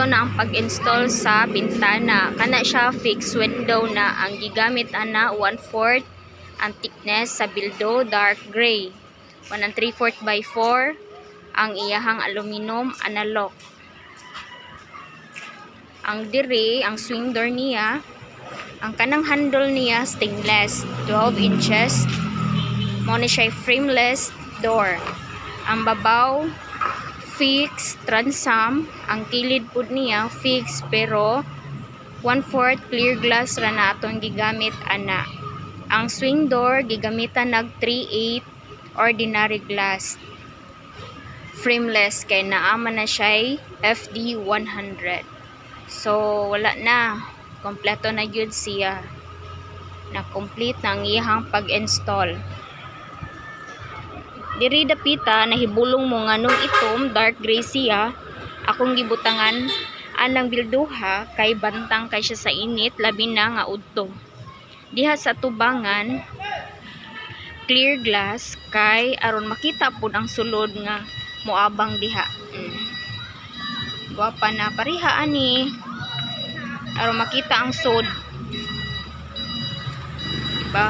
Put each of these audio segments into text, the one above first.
na ang pag-install sa bintana. Kana siya fixed window na. Ang gigamit ana 1/4 ang thickness sa bildo dark gray. 1 3/4 by 4 ang iyahang aluminum analog. Ang diri, ang swing door niya, ang kanang handle niya stainless 12 inches. Mo ni siya frameless door. Ang babaw fixed transom, ang kilid pud niya fixed pero 1/4 clear glass ra na atong gigamit ana. Ang swing door gigamitan nag 3/8 ordinary glass. Frameless kay naama na siya FD 100. So wala na, kompleto na gyud siya. Na complete na ang iyang pag-install. Diri dapita nahibulong mo nganong itom dark gray siya. Akong gibutangan anang bilduha kay bantang kay siya sa init labi na nga udto. Diha sa tubangan clear glass kay aron makita pud ang sulod nga moabang diha. Guwapa na pareha ani aron makita ang sod. Diba?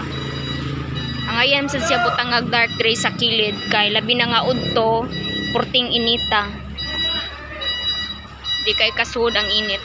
Ang ayam sa siya butangag dark gray sa kilid kay labi na nga udto, purting inita. Di kay kasud ang init.